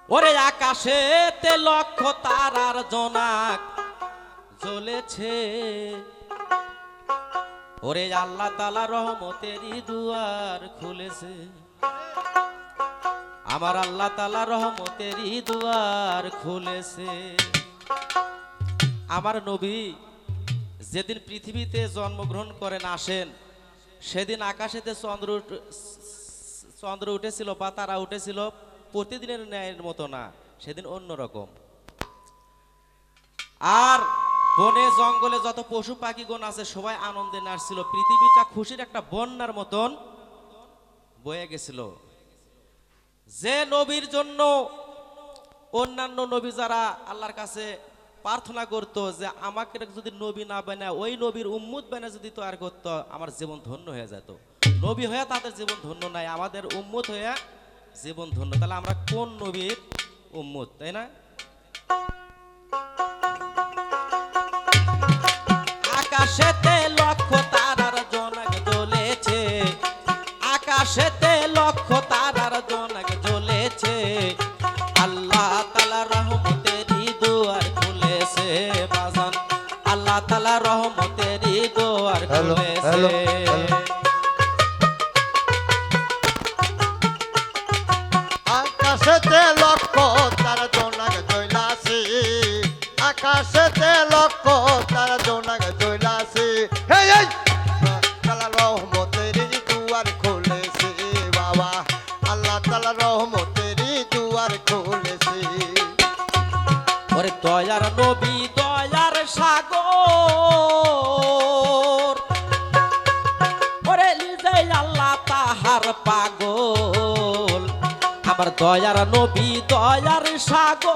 ওরে আকাশেতে লক্ষ তারার জোনাক জ্বলেছে, ওরে আল্লাহ তাআলা রহমতেরই দুয়ার খুলেছে, আমার আল্লাহ তাআলা রহমতেরই দুয়ার খুলেছে। আমার নবী যেদিন পৃথিবীতে জন্মগ্রহণ করেন আসেন, সেদিন আকাশেতে চন্দ্র উঠেছিল বা তারা উঠেছিল প্রতিদিনের ন্যায়ের মতো না, সেদিন অন্যরকম। আর বনে জঙ্গলে যত পশু পাখিগণ আছে সবাই আনন্দে নাচছিল, পৃথিবীটা খুশির একটা বন্যার মতন বয়ে গেছিল। যে নবীর জন্য অন্যান্য নবী যারা আল্লাহর কাছে প্রার্থনা করতো যে আমাকে যদি নবী না বানায় ওই নবীর উম্মত বানায় যদি তৈরি করতো, আমার জীবন ধন্য হয়ে যেত। নবী হয়ে তাদের জীবন ধন্য নাই, আমাদের উম্মত হয়ে জীবন ধন্য। তাহলে আমরা কোন নবীর উম্মত, তাই না? আকাশেতে লক্ষ তারার জোনাক জ্বলেছে, আকাশেতে লক্ষ তারার জোনাক জ্বলেছে, আল্লাহ তাআলা রহমতেরই দুয়ার খুলেছে বাজান, আল্লাহ তাআলা রহমতেরই দুয়ার খুলেছে। আকাশেতে লক্ষ তারা জোনাক জ্বলাছে, আকাশেতে লক্ষ তারা জোনাক জ্বলাছে, এই এই তাআলা রহমতেরই দুয়ার খুলেছে বাবা, আল্লাহ তাআলা রহমতেরই দুয়ার খুলেছে। ওরে দয়ার নবী দয়ার সাগর, ওরে লিজে আল্লাহ তাহার পাগল, আমার দয়ার নবী দয়ার সাগর,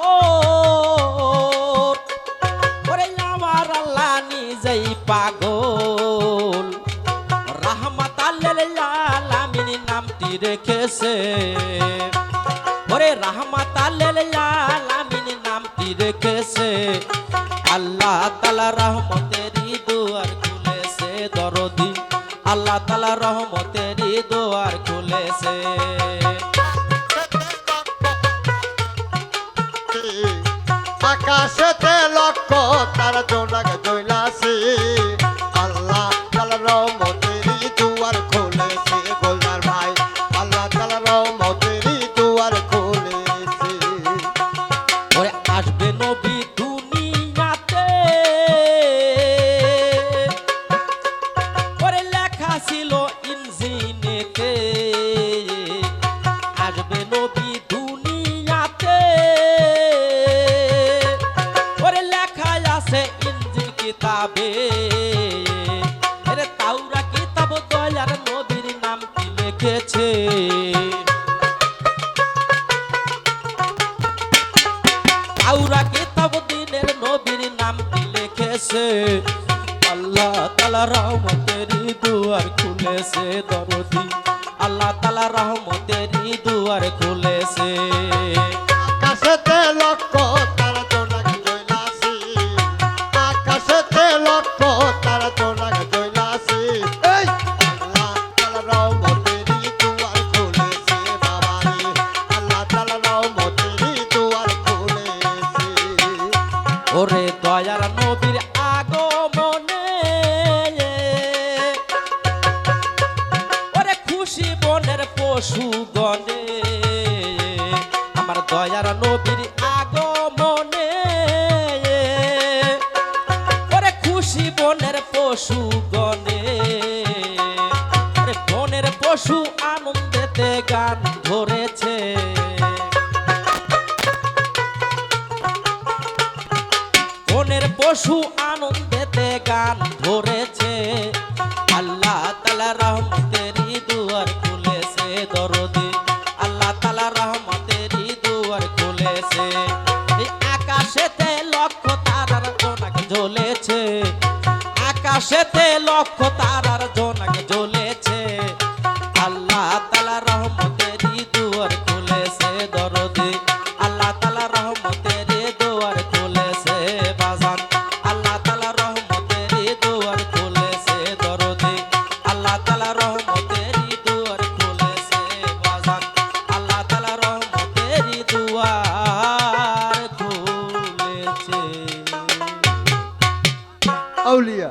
ওরে আমার আল্লাহ নিজেই পাগল, রাহমাতাল লিল আলামিন নামটি রেখেছে, ওরে রাহমাতাল লিল আলামিন নামটি রেখেছে, আল্লাহ তাআলা রহমতেরই দুয়ার খুলেছে দরদি, আল্লাহ তাআলা রহমতেরই দুয়ার খুলেছে। আকাশেতে লক্ষ তারা জোনাক জ্বলাছে, আল্লাহ তাআলা রহমতেরই দুয়ার খুলেছে গোলদার ভাই, আল্লাহ তাআলা রহমতেরই দুয়ার খুলেছে। ওরে আসবে নবী দুনিয়াতে, ওরে লেখা ছিল ইনজিনেতে, আসবে নবী দুনিয়াতে, ওরে লেখা আছে ইনজিল কিতাবে, এরে তাওরা কিতাব দয়ার নবীর নামটি লিখেছে, তাওরা কিতাব দিনের নবীর নামটি লিখেছে, আল্লাহ তাআলা রহমতেরই দুয়ার খুলেছে দরদি, আল্লাহ তাআলা রহমতেরই দুয়ার খুলেছে। আকাশেতে লক্ষ তারা জোনাক জ্বলাছে, আকাশেতে লক্ষ তারা জোনাক জ্বলাছে, এই আল্লাহ তাআলা রহমতেরই দুয়ার খুলেছে বাবারে, আল্লাহ তাআলা রহমতেরই দুয়ার খুলেছে। ওরে দয়ার নবীর আগমনে, ওরে খুশি বনের পশু গণে, আমার দয়ার নবীর আগমনে, ওরে খুশি বনের পশু গণে, ওরে বনের পশু আনন্দেতে গান ধরেছে, বনের পশু আনন্দেতে গান ধরেছে, আল্লাহ তাআলা রহমতেরই দুয়ার খুলেছে দরদি, আল্লাহ তাআলা রহমতেরই দুয়ার খুলেছে। এই আকাশেতে লক্ষ তারার জোনাক জ্বলেছে, আকাশেতে লক্ষ তারার জোনাক জ্বলেছে, আল্লাহ তাআলা রহমতেরই দুয়ার খুলেছে দরদি, আল্লাহ তাআলা রহমতেরই দুয়ার খুলেছে বাজান, আল্লাহ তাআলা রহমতেরই দুয়ার খুলেছে দরদি, আল্লাহ তাআলা রহমতেরই দুয়ার খুলেছে বাজান, আল্লাহ তাআলা রহমতেরই দুয়ার আউলিয়া